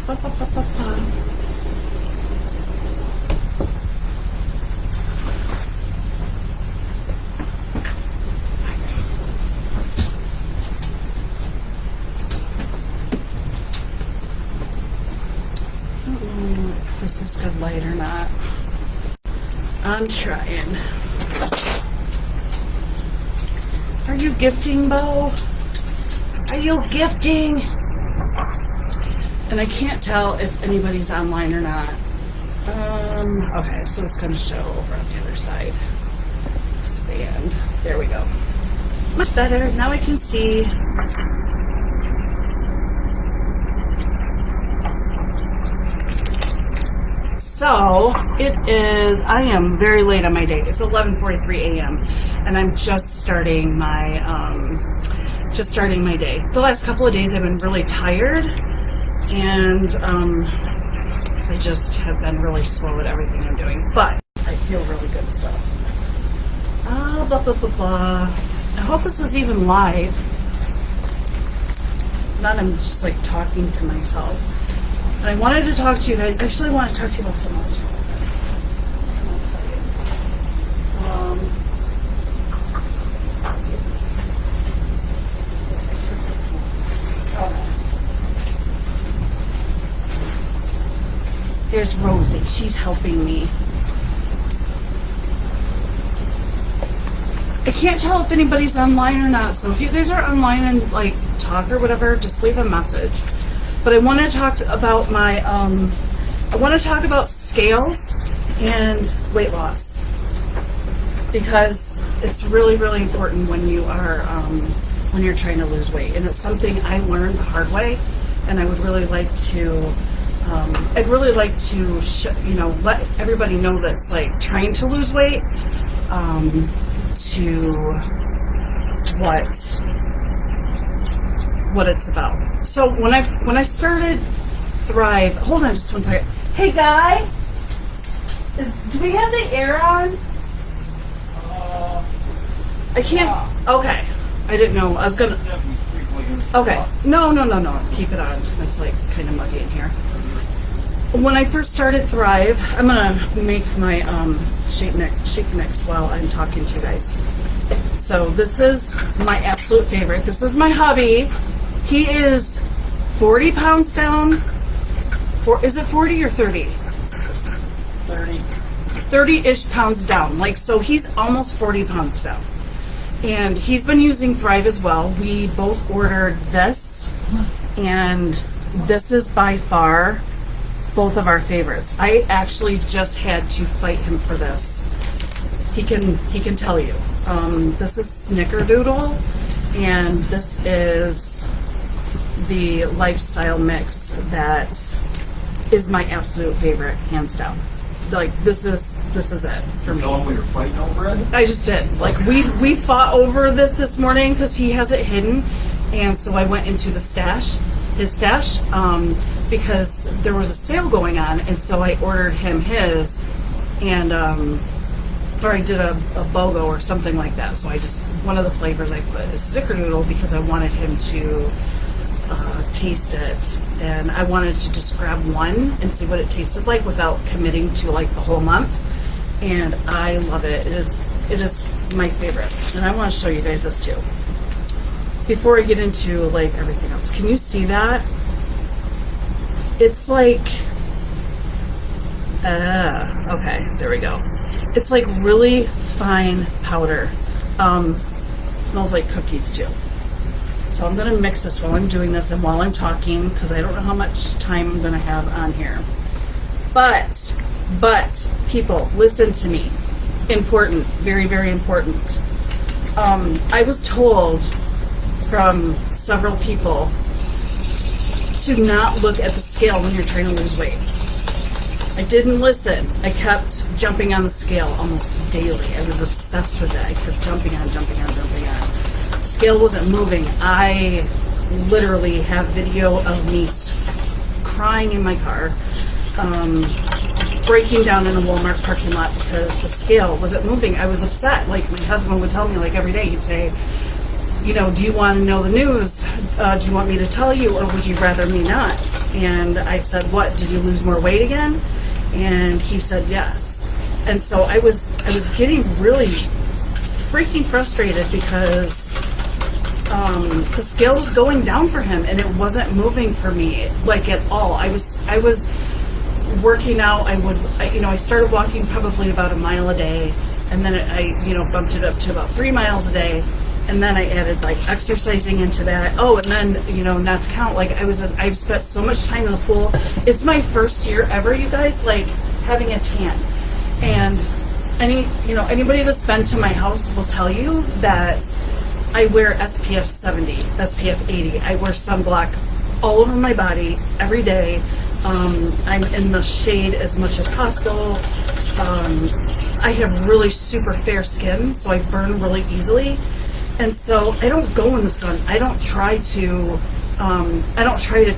Ba, ba, ba, ba, ba. I don't know if this is good light or not. I'm trying. Are you gifting, Bo? Are you gifting? And I can't tell if anybody's online or not. Okay, so it's going to show over on the other side. Expand. There we go. Much better. Now I can see. So it is, I am very late on my day. It's 11:43 a.m. and I'm just starting my day. The last couple of days I've been really tired, and I just have been really slow at everything I'm doing. But I feel really good still. Blah, blah, blah, blah. I hope this is even live. Not I'm just like talking to myself. But I wanted to talk to you guys. Actually, I want to talk to you about something else. There's Rosie. She's helping me. I can't tell if anybody's online or not. So if you guys are online and like talk or whatever, just leave a message. But I want to talk about my, I want to talk about scales and weight loss, because it's really, really important when you are, when you're trying to lose weight. And it's something I learned the hard way, and I would really like to, I'd really like to, let everybody know that, like, trying to lose weight, to what it's about. So when I started Thrive, hold on just one second. Hey guy, do we have the air on? I can't. Okay, I didn't know. I was gonna. Okay, no. Keep it on. It's like kind of muggy in here. When I first started Thrive, I'm gonna make my shake mix while I'm talking to you guys. So this is my absolute favorite. This is my hubby. He is 40 pounds down. Is it 40 or 30? 30. 30-ish pounds down. Like, so he's almost 40 pounds down. And he's been using Thrive as well. We both ordered this, and this is by far both of our favorites. I actually just had to fight him for this. He can tell you. This is Snickerdoodle, and this is the Lifestyle Mix that is my absolute favorite, hands down. Like, this is it for me. Tell him we were fighting over it? I just did. Like, we fought over this morning because he has it hidden, and so I went into his stash, because there was a sale going on, and so I ordered him his, and or I did a BOGO or something like that. So one of the flavors I put is Snickerdoodle because I wanted him to taste it, and I wanted to just grab one and see what it tasted like without committing to like the whole month. And I love it. It is my favorite, and I want to show you guys this too before I get into like everything else. Can you see that? It's like okay, there we go. It's like really fine powder. Smells like cookies too. So I'm going to mix this while I'm doing this and while I'm talking, because I don't know how much time I'm going to have on here. But people, listen to me. Important, very, very important. I was told from several people to not look at the scale when you're trying to lose weight. I didn't listen. I kept jumping on the scale almost daily. I was obsessed with it. I kept jumping on. Scale wasn't moving. I literally have video of me crying in my car, breaking down in a Walmart parking lot because the scale wasn't moving. I was upset. Like, my husband would tell me, like, every day, he'd say, do you want to know the news? Do you want me to tell you, or would you rather me not? And I said, what, did you lose more weight again? And he said, yes. And so I was getting really freaking frustrated because the scale was going down for him and it wasn't moving for me, like, at all. I was working out. I started walking probably about a mile a day, and then I bumped it up to about 3 miles a day, and then I added like exercising into that. Oh, and then not to count, like I've spent so much time in the pool. It's my first year ever, you guys, like having a tan. And anybody that's been to my house will tell you that I wear SPF 70, SPF 80. I wear sunblock all over my body every day. I'm in the shade as much as possible. I have really super fair skin, so I burn really easily. And so I don't go in the sun. I don't try to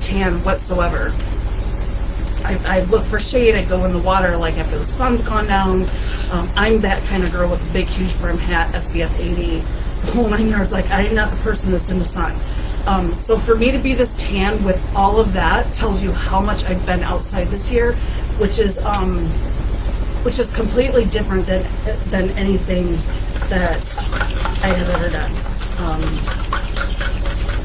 tan whatsoever. I look for shade. I go in the water like after the sun's gone down. I'm that kind of girl with a big, huge brim hat, SPF 80, the whole 9 yards. Like, I am not the person that's in the sun. So for me to be this tan with all of that tells you how much I've been outside this year, which is completely different than anything that I have ever done.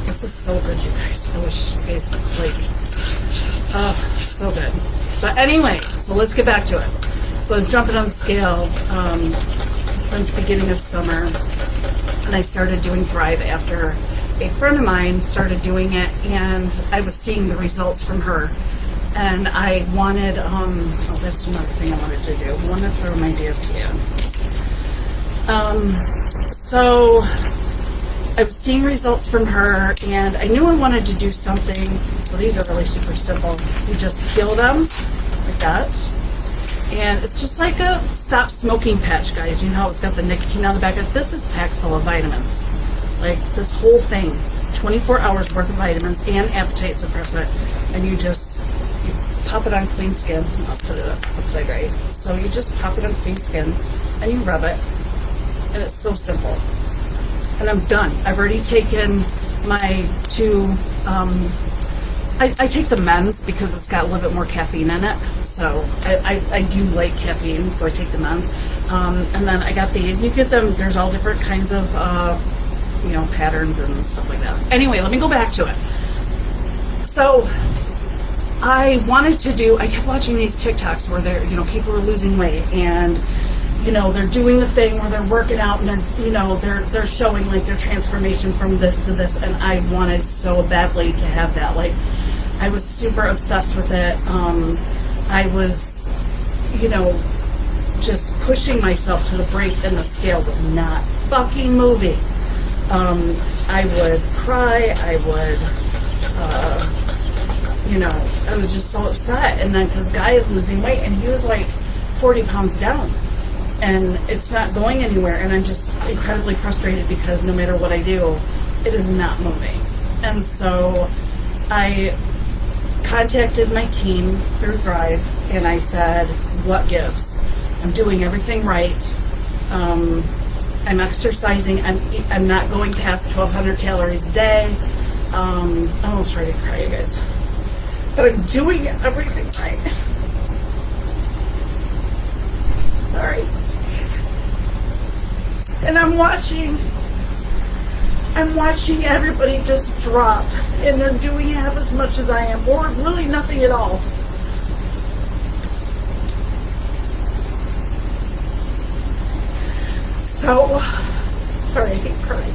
This is so good, you guys. I wish you guys could, so good. But anyway, so let's get back to it. So I was jumping on the scale since beginning of summer, and I started doing Thrive after a friend of mine started doing it, and I was seeing the results from her. And I wanted, that's another thing I wanted to do. I wanted to throw my DFT in. So I was seeing results from her, and I knew I wanted to do something. So these are really super simple. You just peel them like that. And it's just like a stop smoking patch, guys. You know how it's got the nicotine on the back of it? This is packed full of vitamins. Like, this whole thing, 24 hours worth of vitamins and appetite suppressant. And you pop it on clean skin. I'll put it up upside right. So you just pop it on clean skin and you rub it. And it's so simple. And I'm done. I've already taken my 2, I take the men's because it's got a little bit more caffeine in it. So I do like caffeine, so I take the men's. And then I got these. You get them, there's all different kinds of, patterns and stuff like that. Anyway, let me go back to it. So I kept watching these TikToks where people are losing weight, and they're doing the thing where they're working out, and they're showing like their transformation from this to this, and I wanted so badly to have that. Like, I was super obsessed with it. I was, just pushing myself to the brink, and the scale was not fucking moving. I would cry. I would, I was just so upset. And then this guy is losing weight, and he was like 40 pounds down, and it's not going anywhere. And I'm just incredibly frustrated because no matter what I do, it is not moving. And so I contacted my team through Thrive, and I said, what gives? I'm doing everything right. I'm exercising. I'm not going past 1,200 calories a day. I'm almost ready to cry, you guys. But I'm doing everything right. Sorry. And I'm watching everybody just drop, and they're doing half as much as I am, or really nothing at all. So, sorry, I hate crying.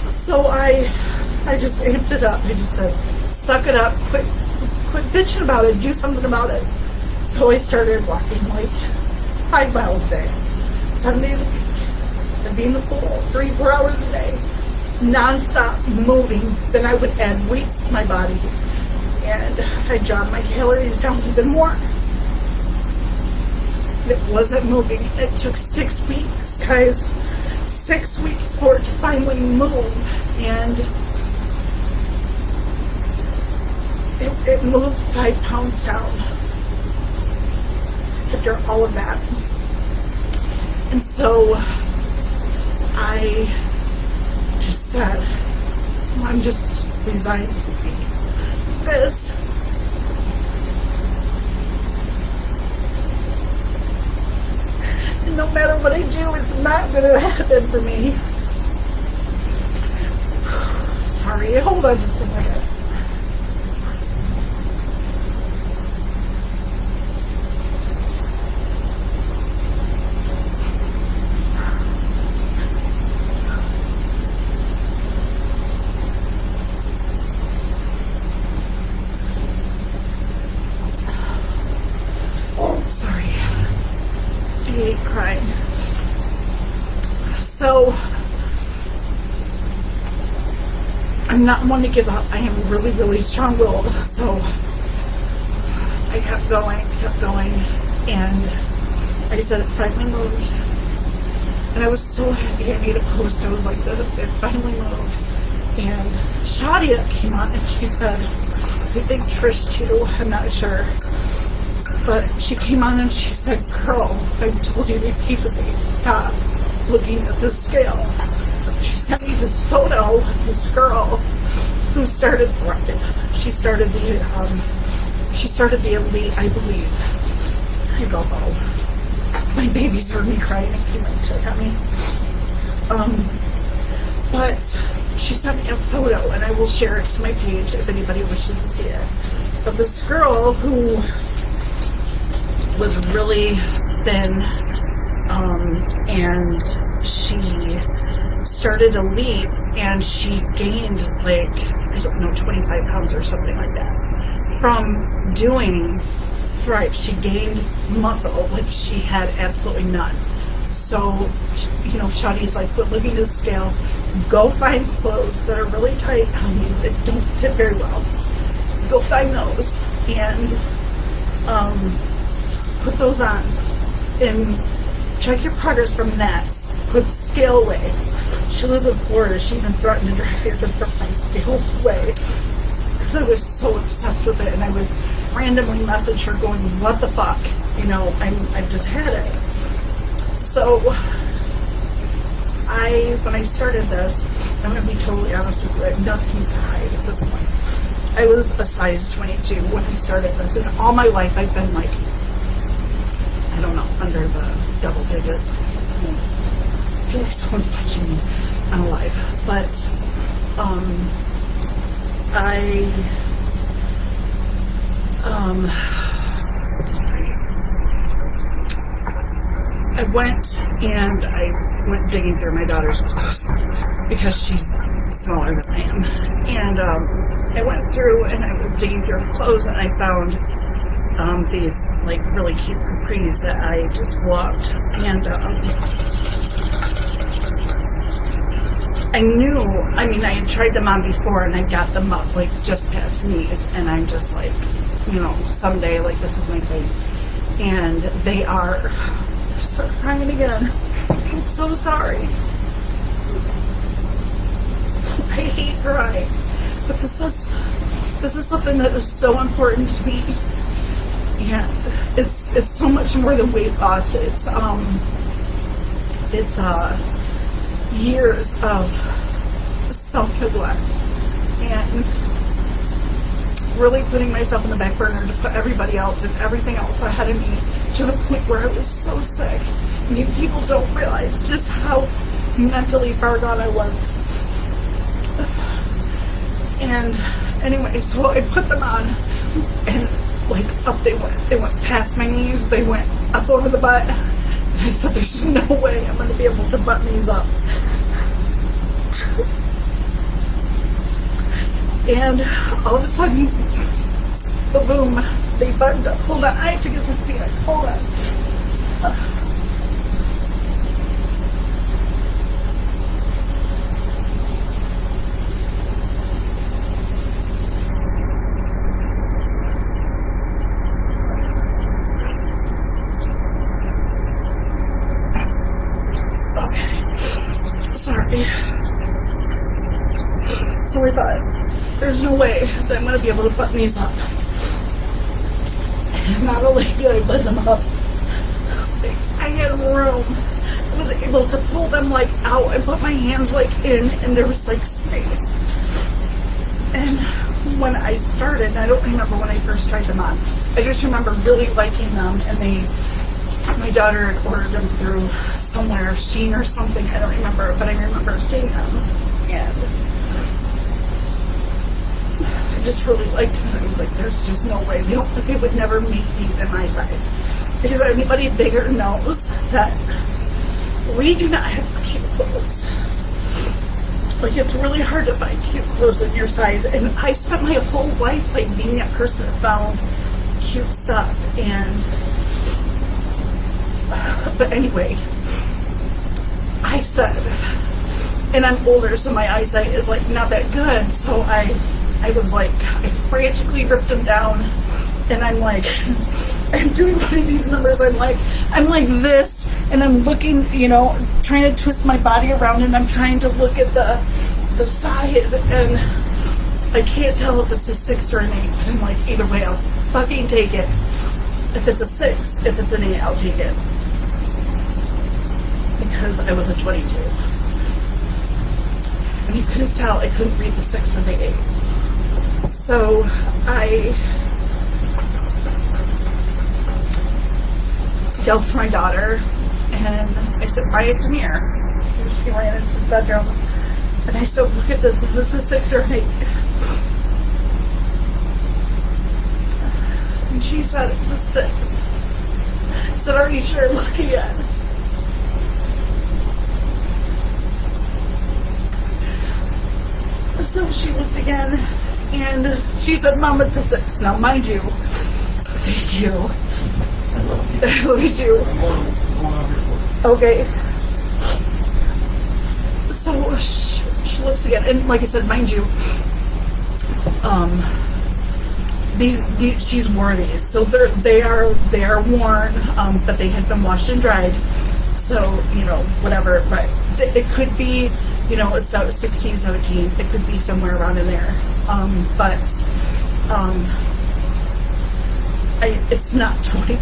So I just amped it up. I just said, suck it up, quit bitching about it, do something about it. So I started walking like 5 miles a day, 7 days a week. I'd be in the pool 3-4 hours a day, non-stop moving. Then I would add weights to my body, and I'd drop my calories down even more. It wasn't moving. It took 6 weeks, guys. 6 weeks for it to finally move, and it moved 5 pounds down after all of that. And so I just said, I'm just resigned to be this. And no matter what I do, it's not going to happen for me. Sorry, hold on just a minute. Sorry. I hate crying. So, I'm not one to give up. I am really, really strong-willed. So, I kept going, and like I said, it finally moved. And I was so happy I made a post. I was like, it finally moved. And Shadia came on and she said, I think Trish too, I'm not sure. But she came on and she said, girl, I told you repeatedly, stop looking at the scale. She sent me this photo of this girl who started Thrive. She started the Elite, I believe. I don't know. My babies heard me crying and came and check on me. But she sent me a photo, and I will share it to my page if anybody wishes to see it, of this girl who was really thin, and she started Elite, and she gained like, I don't know, 25 pounds or something like that from doing Thrive. She gained muscle, which she had absolutely none. So, you know, Shadi's like, quit looking at the scale, go find clothes that are really tight on you that don't fit very well. Go find those and put those on and check your progress from that. Put the scale away. She lives in Florida. She even threatened to drive here to throw my scale away because I was so obsessed with it, and I would randomly message her going, what the fuck? You know, I've just had it. So when I started this, I'm going to be totally honest with you, I have nothing to hide at this point. I was a size 22 when I started this, and all my life I've been like, I don't know, under the double digits. I feel like someone's punching me. I'm alive. But I went digging through my daughter's clothes because she's smaller than I am. And I went through and I was digging through her clothes, and I found these like really cute capris that I just loved. And I had tried them on before, and I got them up like just past knees, and I'm just like, you know, someday like this is my thing. And they are, start crying again. I'm so sorry. I hate crying, but this is something that is so important to me, and it's so much more than weight loss. It's years of self-neglect and really putting myself in the back burner to put everybody else and everything else ahead of me, to the point where I was so sick. I mean, people don't realize just how mentally far gone I was. And anyway, so I put them on, and like up they went. They went past my knees, they went up over the butt. And I said, there's no way I'm going to be able to button these up. And all of a sudden, boom, they buttoned up. Hold on, I have to get some Phoenix. Hold on. So I thought, there's no way that I'm going to be able to button these up. And not only did I button them up, I had room. I was able to pull them like out and put my hands like in, and there was like space. And when I started, I don't remember when I first tried them on. I just remember really liking them, and my daughter had ordered them through somewhere, Shein or something, I don't remember, but I remember seeing them, and I just really liked them. I was like, there's just no way, they would never make these in my size, because anybody bigger knows that we do not have cute clothes. Like, it's really hard to find cute clothes in your size, and I spent my whole life like being that person that found cute stuff. And but anyway, I said, and I'm older, so my eyesight is like not that good, so I was like, I frantically ripped them down, and I'm like, I'm doing one of these numbers, I'm like this, and I'm looking, trying to twist my body around, and I'm trying to look at the size, and I can't tell if it's a 6 or an 8. I'm like, either way, I'll fucking take it. If it's a 6, if it's an 8, I'll take it. Because I was a 22. And you couldn't tell, I couldn't read the 6 or the 8. So I yelled for my daughter, and I said, Maya, come here. And she ran into the bedroom, and I said, look at this, is this a 6 or an 8? And she said, it's a 6. I said, are you sure? Look again. So she looked again, and she said, Mom, it's a 6. Now, mind you, thank you. I love you. I love you too. I'm going over your foot. Okay. So she looks again, and like I said, mind you, these she's worn these, so they are worn, but they had been washed and dried, so whatever. But it could be, it's 16, 17. It could be somewhere around in there, but it's not 20.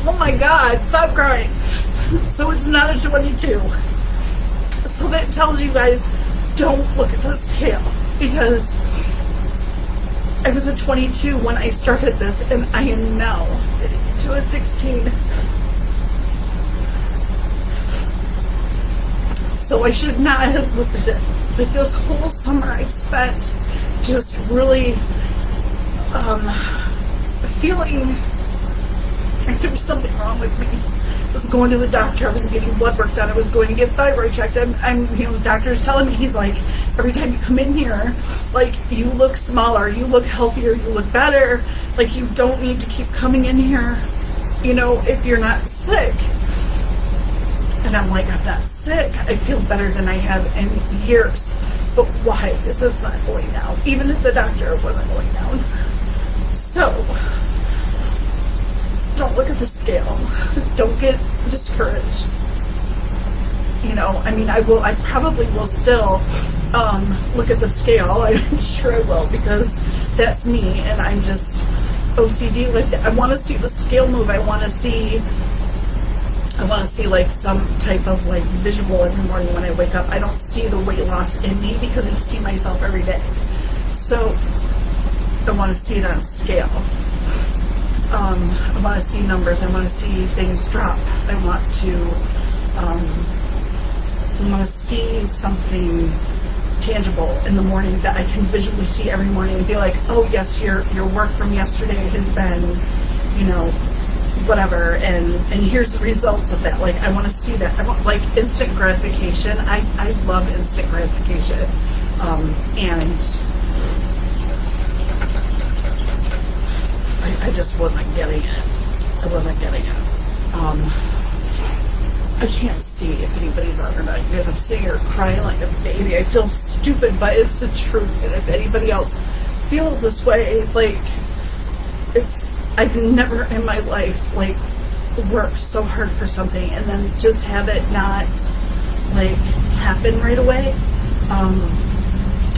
Oh my God, stop crying. So it's not a 22. So that tells you guys, don't look at the scale, because I was a 22 when I started this, and I am now to a 16. So I should not have looked at it. Like, this whole summer I spent just really feeling like there was something wrong with me. I was going to the doctor, I was getting blood work done, I was going to get thyroid checked. I'm the doctor's telling me, he's like, every time you come in here, like, you look smaller, you look healthier, you look better, like, you don't need to keep coming in here, if you're not sick. And I'm like, I'm not sick, I feel better than I have in years, but why is this not going down? Even if the doctor wasn't going down. So, don't look at the scale. Don't get discouraged. I probably will still look at the scale. I'm sure I will, because that's me, and I'm just OCD like that. I want to see the scale move. I want to see like some type of like visual every morning when I wake up. I don't see the weight loss in me because I see myself every day. So I want to see it on a scale. I want to see numbers. I want to see things drop. I want to see something tangible in the morning that I can visually see every morning and be like, oh yes, your work from yesterday has been, whatever, and here's the results of that. Like, I want to see that. I want, like, instant gratification. I love instant gratification. And I just wasn't getting it. I wasn't getting it. I can't see if anybody's on or not. You guys, I'm sitting here crying like a baby. I feel stupid, but it's the truth. And if anybody else feels this way, like, I've never in my life, like, worked so hard for something and then just have it not, like, happen right away.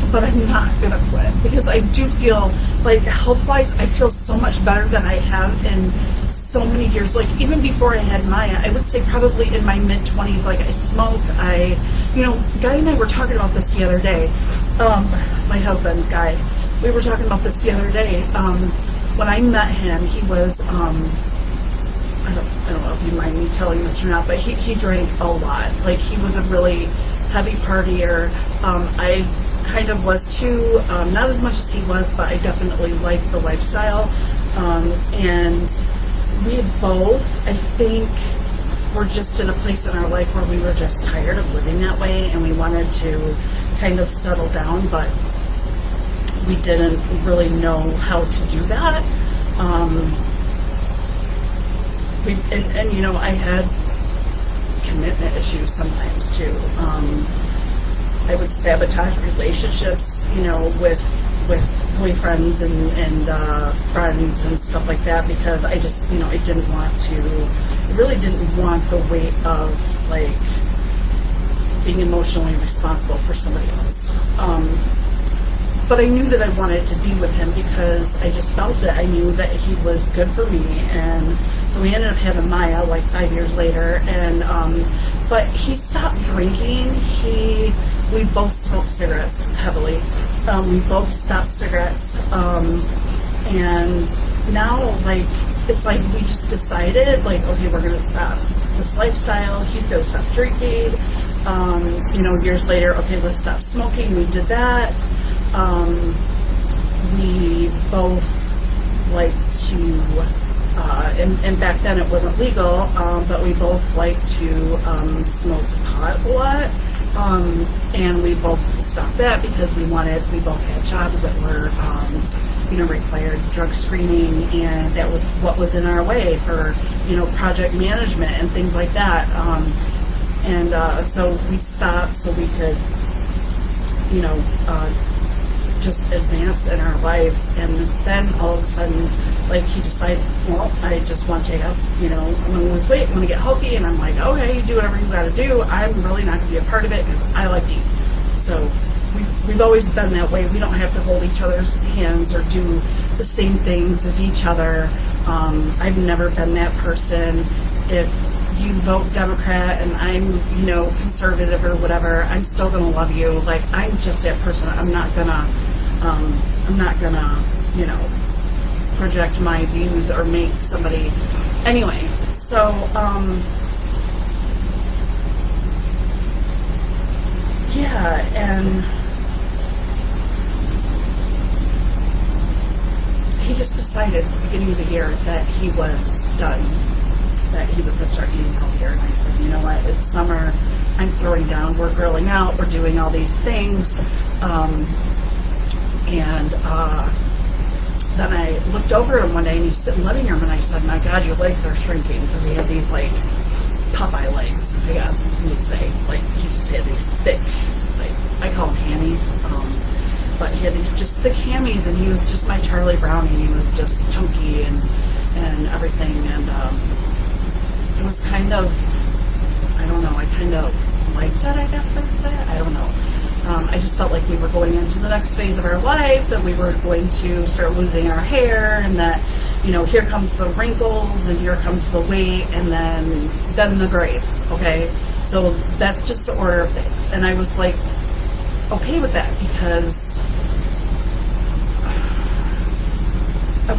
But I'm not gonna quit, because I do feel like, health-wise, I feel so much better than I have in so many years. Like, even before I had Maya, I would say probably in my mid-20s, like, I smoked, I Guy and I were talking about this the other day. My husband, Guy, we were talking about this the other day. When I met him, he was, I don't know if you mind me telling this or not, but he drank a lot. Like, he was a really heavy partier. I kind of was too, not as much as he was, but I definitely liked the lifestyle. And we both, I think, were just in a place in our life where we were just tired of living that way, and we wanted to kind of settle down, but we didn't really know how to do that. I had commitment issues sometimes too. I would sabotage relationships, with boyfriends and friends and stuff like that, because I just, I didn't want to. I really didn't want the weight of like being emotionally responsible for somebody else. But I knew that I wanted to be with him because I just felt it. I knew that he was good for me, and so we ended up having Maya like 5 years later. And but he stopped drinking. We both smoked cigarettes heavily. We both stopped cigarettes, and now it's like we just decided okay, we're gonna stop this lifestyle. He's gonna stop drinking. Years later, okay, let's stop smoking. We did that. We both like to, and back then it wasn't legal, but we both like to smoke pot a lot. And we both stopped that because we both had jobs that were, required drug screening, and that was what was in our way for, project management and things like that. So we stopped so we could, just advance in our lives. And then all of a sudden, he decides, well, I just want to take up, I'm going to lose weight, I'm going to get healthy. And I'm like, okay, you do whatever you got to do. I'm really not going to be a part of it because I like to eat. So we've always been that way. We don't have to hold each other's hands or do the same things as each other. I've never been that person. If you vote Democrat and I'm, conservative or whatever, I'm still going to love you. I'm just that person. I'm not gonna, project my views or make somebody, anyway. So, yeah, and he just decided at the beginning of the year that he was done, that he was going to start eating healthier. And I said, you know what, it's summer, I'm throwing down, we're grilling out, we're doing all these things. Then I looked over him one day and he was sitting in the living room, and I said, my God, your legs are shrinking, because he had these Popeye legs, I guess you would say. He just had these thick, I call them hammies, but he had these just thick hammies, and he was just my Charlie Brown. He was just chunky and everything, and it was kind of, I don't know, I kind of liked it, I guess I would say. I don't know. I just felt like we were going into the next phase of our life, that we were going to start losing our hair, and that, here comes the wrinkles, and here comes the weight, and then the grave, okay? So that's just the order of things. And I was okay with that, because I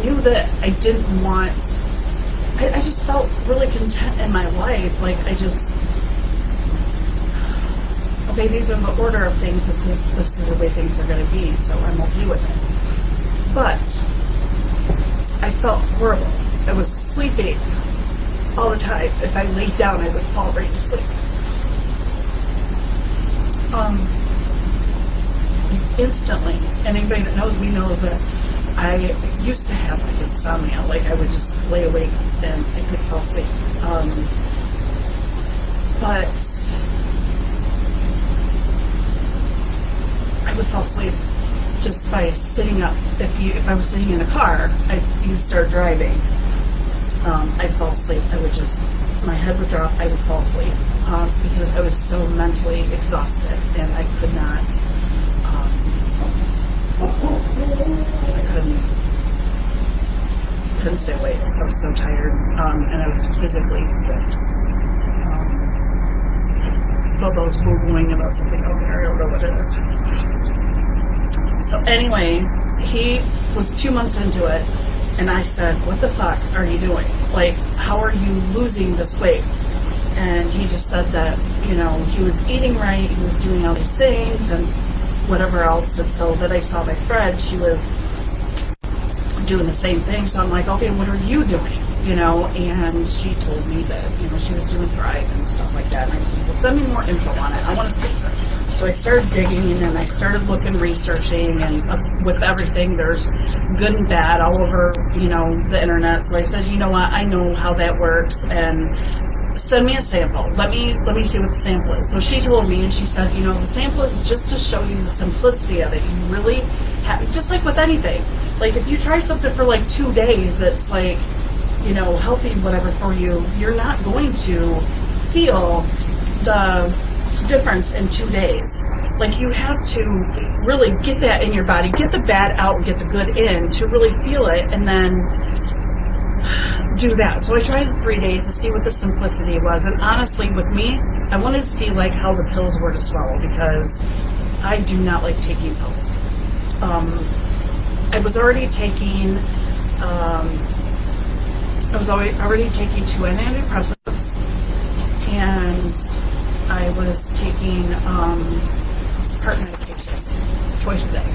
knew that I didn't want, I just felt really content in my life. Okay, these are the order of things. This is the way things are going to be, so I'm okay with it. But I felt horrible. I was sleeping all the time. If I laid down, I would fall right to sleep. Instantly. And anybody that knows me knows that I used to have insomnia. I would just lay awake and I could fall asleep. But I would fall asleep just by sitting up. If I was sitting in a car, you'd start driving. I'd fall asleep. My head would drop. I would fall asleep because I was so mentally exhausted, and I could not. I couldn't stay awake. I was so tired, and I was physically sick. Bobo's Googling about something over there. I don't know what it is. So anyway, he was 2 months into it, and I said, what the fuck are you doing? Like, how are you losing this weight? And he just said that, you know, he was eating right, he was doing all these things, and whatever else. And so then I saw my friend, she was doing the same thing. So I'm like, okay, what are you doing? You know, and she told me that, you know, she was doing Thrive and stuff like that. And I said, well, send me more info on it. I want to see. So I started digging, and I started looking, researching, and with everything, there's good and bad all over, you know, the internet. So I said, you know what, I know how that works, and send me a sample. Let me see what the sample is. So she told me, and she said, you know, the sample is just to show you the simplicity of it. You really have, just like with anything. Like if you try something for like 2 days, it's like, you know, healthy, whatever for you, you're not going to feel the difference in 2 days. Like you have to really get that in your body, get the bad out and get the good in to really feel it, and then do that. So I tried the 3 days to see what the simplicity was, and honestly with me, I wanted to see like how the pills were to swallow, because I do not like taking pills. I was already taking already taking 2 antidepressants, and I was taking heart medication twice a day.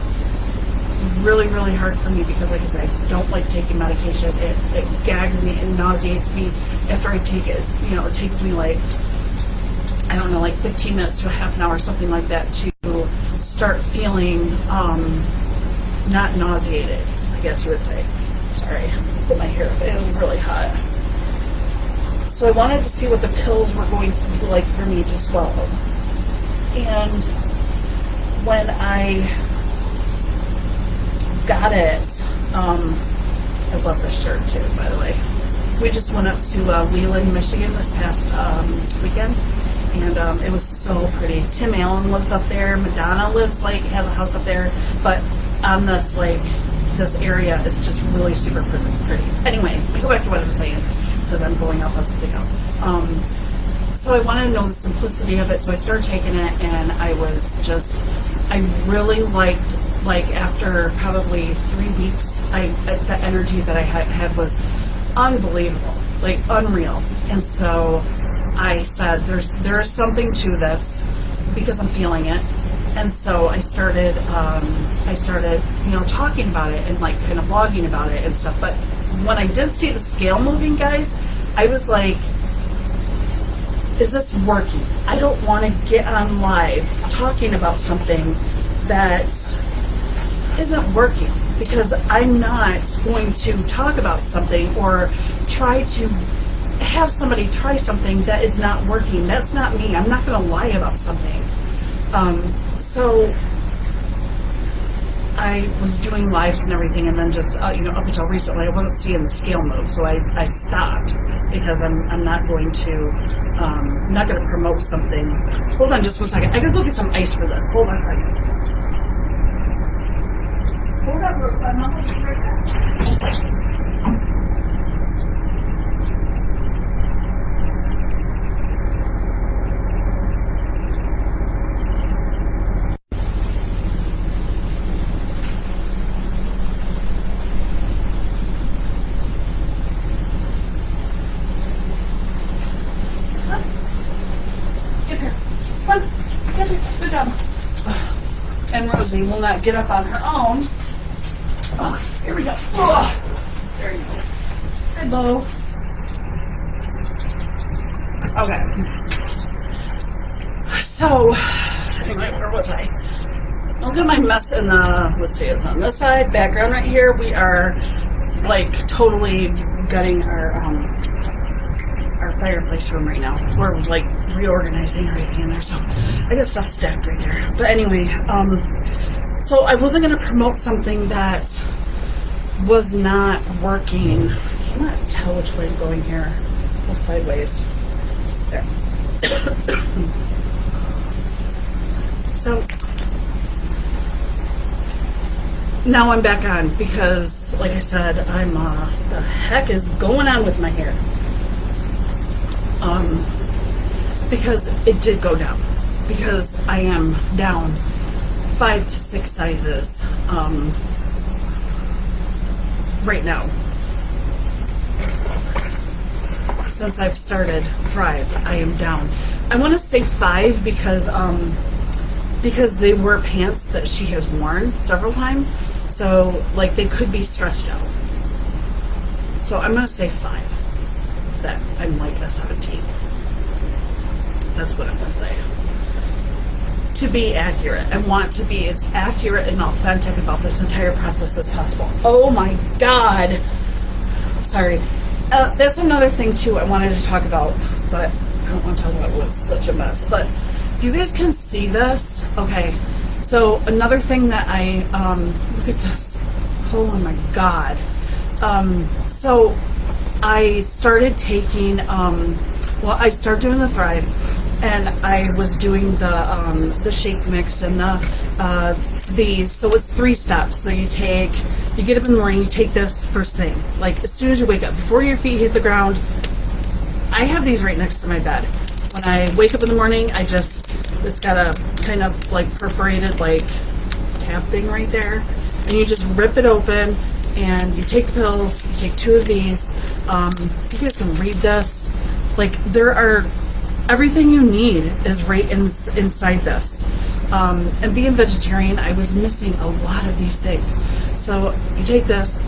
Really, really hard for me because, like I said, I don't like taking medication. It gags me and nauseates me after I take it. You know, it takes me like, I don't know, like 15 minutes to a half an hour, something like that, to start feeling not nauseated, I guess you would say. Sorry, put my hair up. It was really hot. So I wanted to see what the pills were going to be like for me to swallow. And when I got it, I love this shirt too, by the way. We just went up to Leland, Michigan this past weekend, and it was so pretty. Tim Allen lives up there. Madonna lives, like, has a house up there, but on this, like, this area is just really super pretty. Anyway, I go back to what I was saying, because I'm going off on something else. So I wanted to know the simplicity of it, so I started taking it, and I really liked, like, after probably 3 weeks, the energy that I had was unbelievable, like unreal. And so I said, there is something to this, because I'm feeling it. And so I started, you know, talking about it and like kind of blogging about it and stuff. But when I did see the scale moving, guys, I was like, is this working? I don't want to get on live talking about something that isn't working, because I'm not going to talk about something or try to have somebody try something that is not working. That's not me. I'm not going to lie about something. So I was doing lives and everything, and then just, you know, up until recently, I wasn't seeing the scale move, so I stopped, because I'm not going to, not going to promote something. Hold on just 1 second. I gotta go get some ice for this. Hold on a second. Hold on, Bruce. I'm almost right back. Good job. And Rosie will not get up on her own. Oh, here we go. Oh, there you go. Hi, Bo. Okay. So, anyway, where was I? Look at my mess in the, let's see, it's on this side, background right here. We are, like, totally gutting our fireplace room right now. We're, like, reorganizing everything in there, so I got stuff stacked right there. But anyway, so I wasn't going to promote something that was not working. I cannot tell which way I'm going here. Go sideways. There. So now I'm back on, because, like I said, I'm, the heck is going on with my hair? Because it did go down. because I am down 5 to 6 sizes right now. Since I've started Thrive, I am down. I want to say 5 because they were pants that she has worn several times, so like they could be stretched out. So I'm gonna say 5. That I'm like a 17. That's what I'm gonna say. To be accurate, I want to be as accurate and authentic about this entire process as possible. Oh my God. Sorry. That's another thing too I wanted to talk about, but I don't want to talk about it. It's such a mess. But you guys can see this. Okay. So another thing that I, look at this. Oh my God. So I started taking, I started doing the Thrive, and I was doing the shake mix and these. So it's 3 steps. So you get up in the morning, you take this first thing, like as soon as you wake up, before your feet hit the ground. I have these right next to my bed. When I wake up in the morning, it's got a kind of like perforated like tab thing right there, and you just rip it open and you take the pills. You take 2 of these. You guys can read this. Like everything you need is right inside this. And being vegetarian, I was missing a lot of these things. So you take this,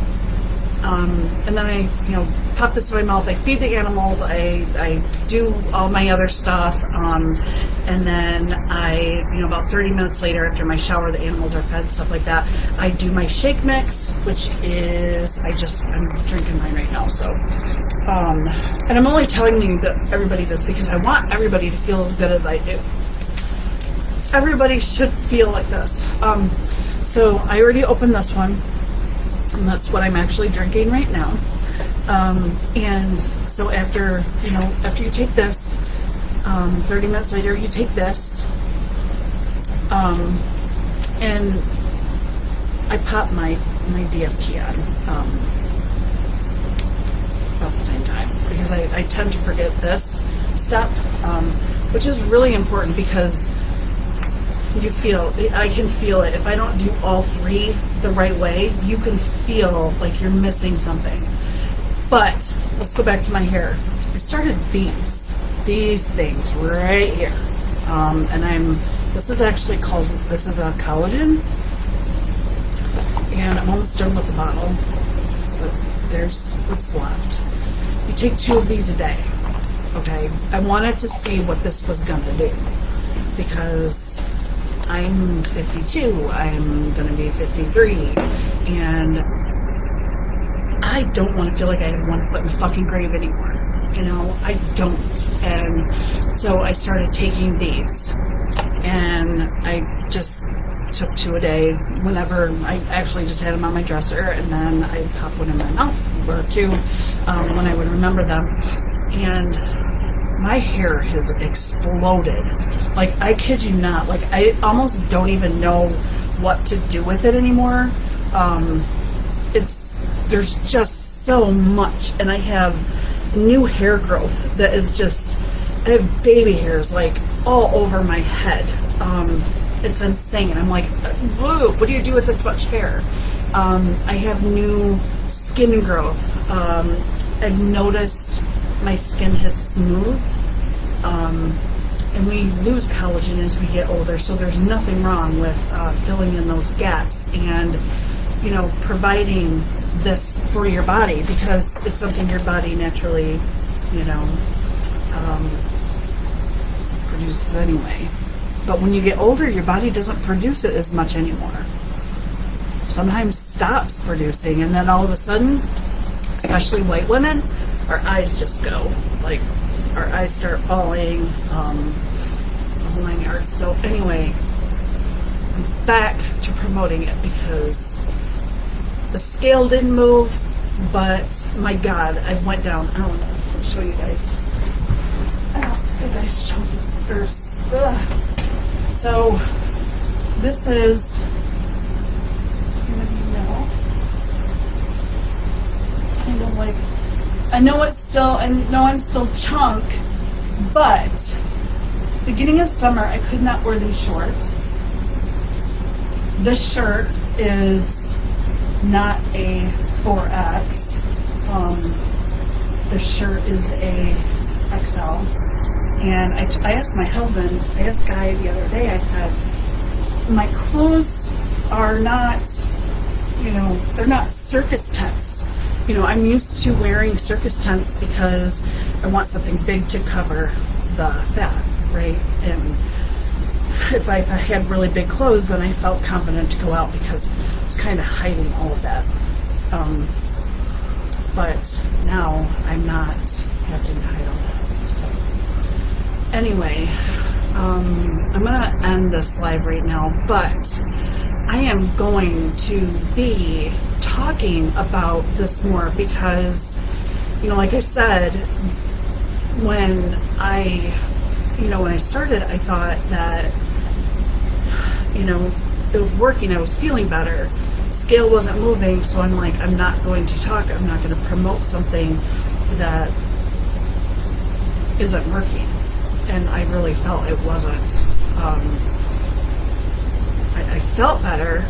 and then I, pop this in my mouth. I feed the animals. I do all my other stuff, and then about 30 minutes later, after my shower, the animals are fed, stuff like that. I do my shake mix, which is I'm drinking mine right now. So, and I'm only telling everybody this because I want everybody to feel as good as I do. Everybody should feel like this. So I already opened this one, and that's what I'm actually drinking right now. And so after you take this, 30 minutes later you take this, and I pop my DFT on about the same time, because I tend to forget this step, which is really important because I can feel it. If I don't do all 3 the right way, you can feel like you're missing something. But let's go back to my hair. I started these things right here. This is a collagen. And I'm almost done with the bottle, but there's what's left. You take 2 of these a day. Okay. I wanted to see what this was gonna do, because I'm 52, I'm gonna be 53, and I don't want to feel like I have one foot in the fucking grave anymore. I don't. And so I started taking these, and I just took 2 a day whenever. I actually just had them on my dresser, and then I pop one in my mouth, or 2, when I would remember them. And my hair has exploded. Like, I kid you not. Like, I almost don't even know what to do with it anymore. There's just so much, and I have new hair growth that is I have baby hairs like all over my head. It's insane. I'm like, whoa, what do you do with this much hair? I have new skin growth. I've noticed my skin has smoothed. And we lose collagen as we get older, so there's nothing wrong with filling in those gaps and, providing this for your body, because it's something your body naturally, produces anyway. But when you get older, your body doesn't produce it as much anymore. Sometimes stops producing, and then all of a sudden, especially white women, our eyes just go. Like, our eyes start falling, the whole 9 yards. So anyway, I'm back to promoting it because the scale didn't move, but my God, I went down. I don't know. I'll show you guys. I don't think I showed you. So this is, it's kind of like, I know I'm still chunk, but beginning of summer, I could not wear these shorts. This shirt is not a 4X. The shirt is a XL. And I asked my husband, I asked Guy the other day, I said, my clothes are not, they're not circus tents. I'm used to wearing circus tents because I want something big to cover the fat, right? And if I had really big clothes, then I felt confident to go out because I was kind of hiding all of that. But now I'm not having to hide all that. So anyway, I'm gonna end this live right now, but I am going to be talking about this more because, like I said, when I started, I thought that, it was working, I was feeling better. Scale wasn't moving, so I'm like, I'm not going to talk, I'm not going to promote something that isn't working. And I really felt it wasn't. I felt better,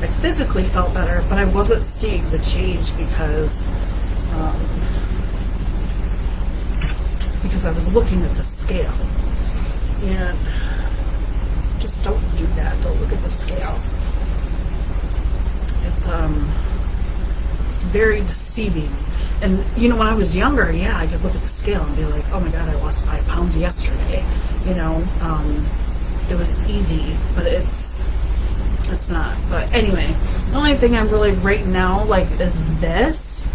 I physically felt better, but I wasn't seeing the change because I was looking at the scale. And just don't do that. Don't look at the scale. It's very deceiving. And when I was younger, I could look at the scale and be like, oh my God, I lost 5 pounds yesterday. It was easy, but it's not. But anyway, the only thing I'm really right now is this.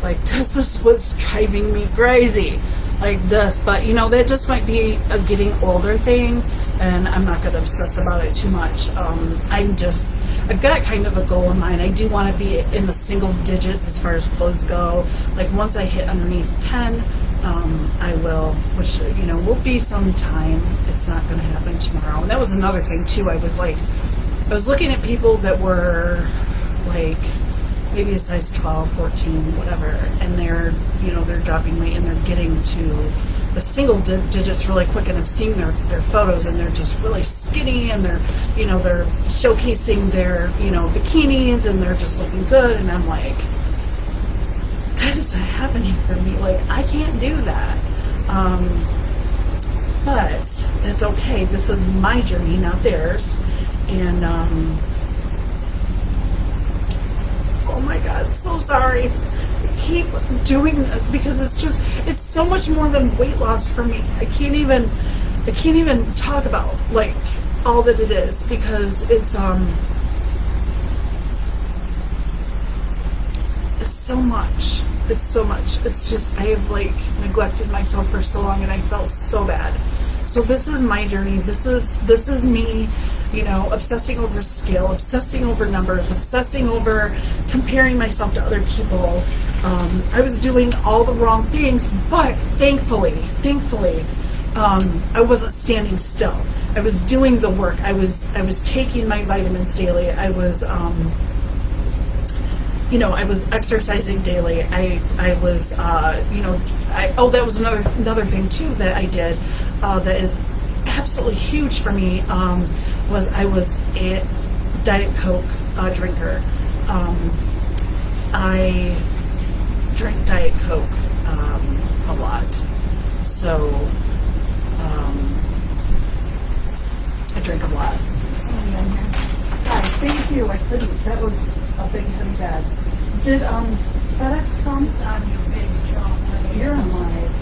This is what's driving me crazy. This, but that just might be a getting older thing, and I'm not going to obsess about it too much. I've got kind of a goal in mind. I do want to be in the single digits as far as clothes go. Once I hit underneath 10, I will, which, will be some time. It's not going to happen tomorrow. And that was another thing too. I was looking at people that were maybe a size 12, 14, whatever, and they're dropping weight and they're getting to the single digits really quick, and I'm seeing their photos and they're just really skinny and they're showcasing their bikinis and they're just looking good, and I'm like, that isn't happening for me. I can't do that. But that's okay. This is my journey, not theirs. And oh my God, so sorry. I keep doing this because it's so much more than weight loss for me. I can't even talk about all that it is because it's so much. It's so much. It's just, I have neglected myself for so long and I felt so bad. So this is my journey. This is me, obsessing over scale, obsessing over numbers, obsessing over comparing myself to other people. I was doing all the wrong things, but thankfully, I wasn't standing still. I was doing the work. I was taking my vitamins daily. I was exercising daily. I was, that was another thing too that I did that is absolutely huge for me, was I was a Diet Coke drinker. I drink Diet Coke a lot. So, I drink a lot. Somebody on here. Guys, thank you. I couldn't. That was a big heavy bag. Did FedEx come? It's on your face, John. You're on live.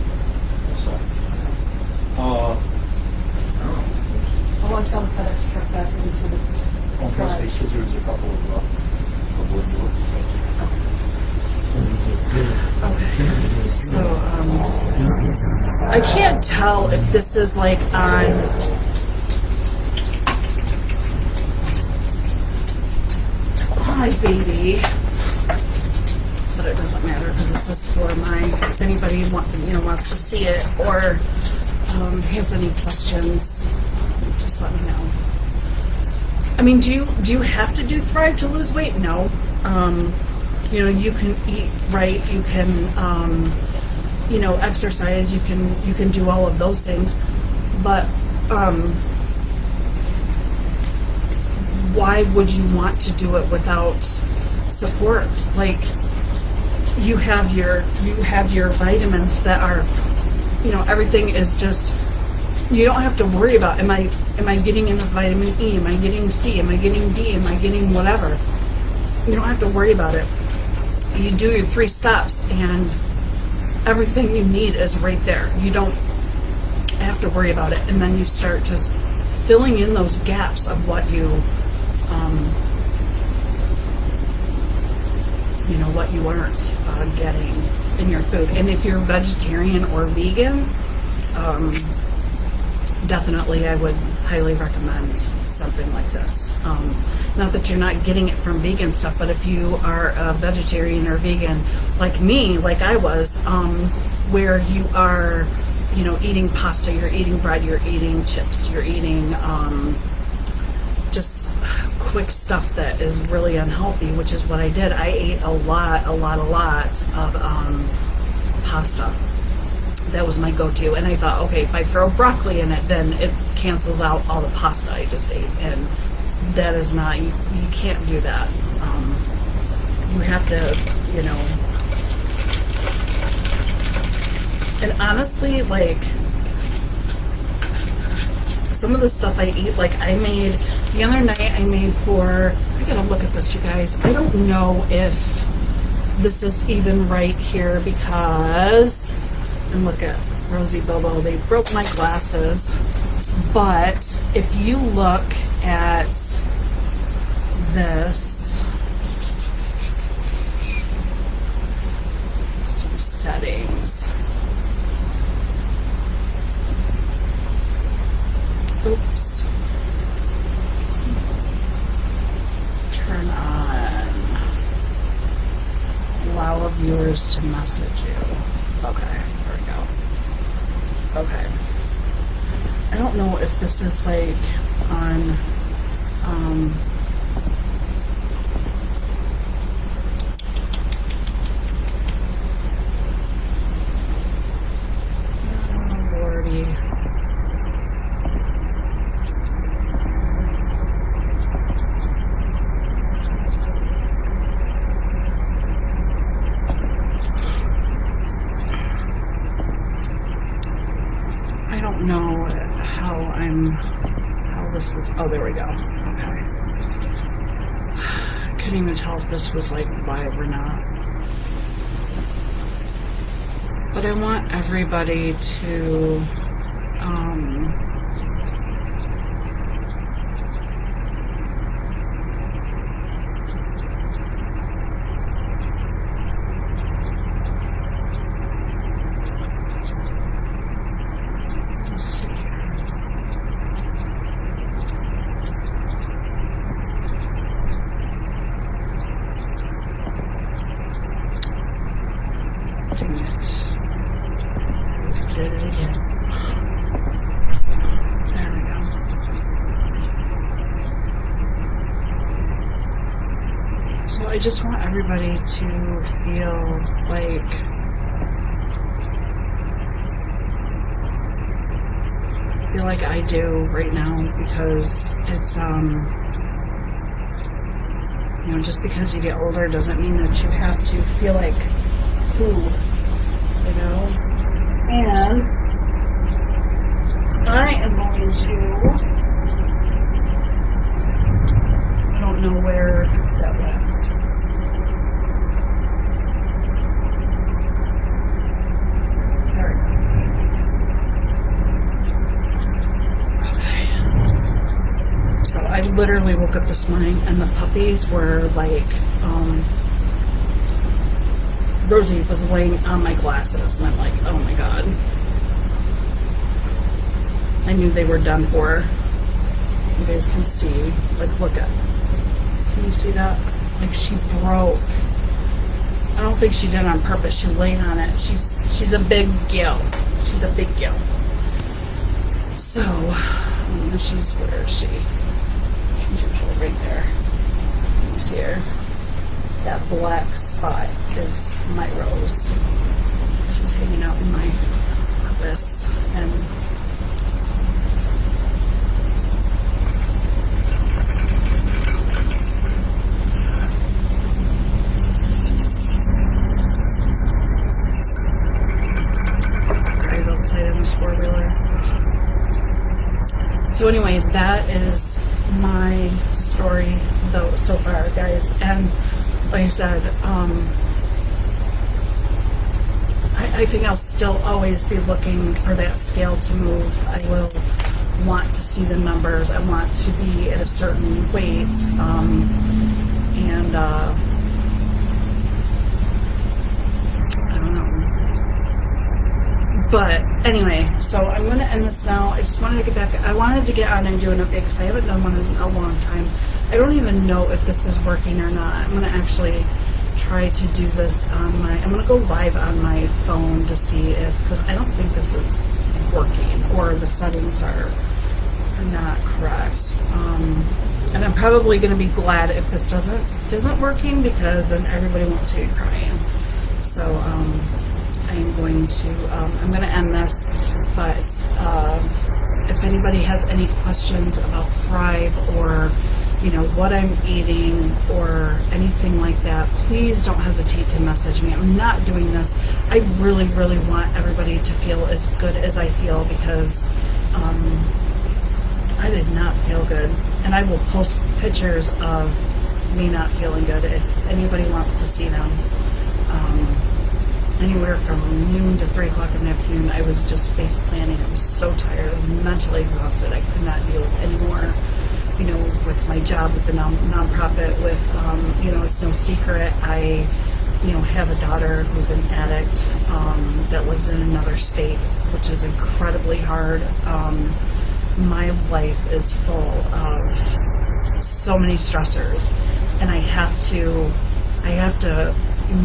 I'll watch how the FedEx truck back into the garage. There's a couple of wood doors. Okay. So, I can't tell if this is on. Hi, baby. But it doesn't matter because this is for if anybody wants to see it or has any questions, just let me know. I mean, do you have to do Thrive to lose weight? No. You can eat right. You can, exercise. You can do all of those things. But why would you want to do it without support? Like, you have your vitamins that are, everything is just, you don't have to worry about, am I getting enough vitamin E? Am I getting C? Am I getting D? Am I getting whatever? You don't have to worry about it. You do your 3 steps and everything you need is right there. You don't have to worry about it. And then you start just filling in those gaps of what you what you aren't getting in your food. And if you're vegetarian or vegan, definitely I would highly recommend something like this. Not that you're not getting it from vegan stuff, but if you are a vegetarian or vegan like me, like I was, where you are, eating pasta, you're eating bread, you're eating chips, you're eating just quick stuff that is really unhealthy, which is what I did. I ate a lot of pasta. That was my go-to, and I thought, okay, if I throw broccoli in it, then it cancels out all the pasta I just ate, and that is not, you can't do that. You have to, and honestly, like, some of the stuff I eat, like I made, the other night I made I gotta look at this, you guys. I don't know if this is even right here because, and look at Rosie Bobo, they broke my glasses. But if you look at this, some settings. Oops. Turn on. Allow viewers to message you. Okay, there we go. Okay. I don't know if this is like on, oh, Lordy. I don't know how this is, oh, there we go. Okay. I couldn't even tell if this was like live or not. But I want everybody to, did it again. There we go. So I just want everybody to feel like I do right now, because it's just because you get older doesn't mean that you have to feel like who, and I am going to, I don't know where that went. There we go. Okay. So I literally woke up this morning and the puppies were like, Rosie was laying on my glasses, and I'm like, oh my god. I knew they were done for. You guys can see, like, look at, can you see that? Like, she broke. I don't think she did it on purpose. She laid on it. She's a big gill. She's a big gill. So, where is she? She's usually right there. Can you see her? That black spot is my Rose. She's hanging out in my office, and my story though so far, guys. And like I said, I think I'll still always be looking for that scale to move. I will want to see the numbers. I want to be at a certain weight. I don't know. But anyway, so I'm going to end this now. I just wanted to get back. I wanted to get on and do an update because I haven't done one in a long time. I don't even know if this is working or not. I'm going to actually try to do this on my, I'm going to go live on my phone to see if, because I don't think this is working or the settings are not correct. And I'm probably going to be glad if this isn't working, because then everybody won't see me crying. So I'm going to end this, but if anybody has any questions about Thrive or what I'm eating or anything like that, please don't hesitate to message me. I'm not doing this. I really, really want everybody to feel as good as I feel, because I did not feel good. And I will post pictures of me not feeling good if anybody wants to see them. Anywhere from noon to 3 o'clock in the afternoon, I was just face planting. I was so tired. I was mentally exhausted. I could not deal with any more. With my job with the nonprofit, with, it's no secret, I, have a daughter who's an addict that lives in another state, which is incredibly hard. My life is full of so many stressors, and I have to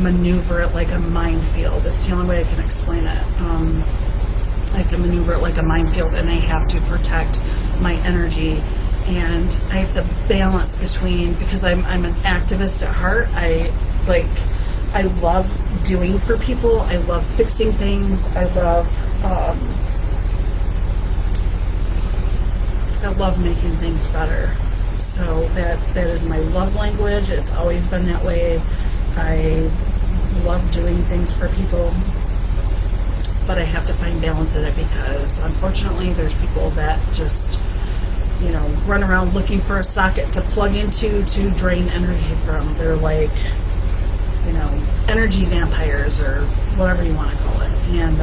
maneuver it like a minefield. It's the only way I can explain it. I have to maneuver it like a minefield, and I have to protect my energy. And I have to balance between, because I'm an activist at heart. I love doing for people. I love fixing things. I love making things better. So that is my love language. It's always been that way. I love doing things for people, but I have to find balance in it, because unfortunately there's people that just run around looking for a socket to plug into to drain energy from. They're like, energy vampires, or whatever you want to call it. And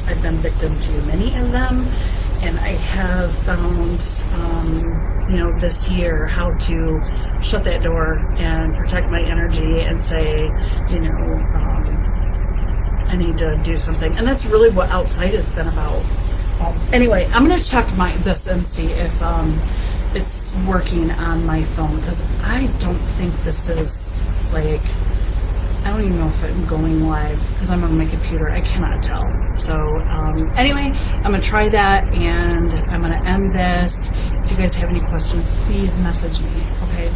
I've been victim to many of them, and I have found, this year how to shut that door and protect my energy and say, I need to do something. And that's really what outside has been about. Anyway, I'm going to check this and see if it's working on my phone, because I don't think this is, I don't even know if I'm going live, because I'm on my computer. I cannot tell. So anyway, I'm going to try that, and I'm going to end this. If you guys have any questions, please message me, okay?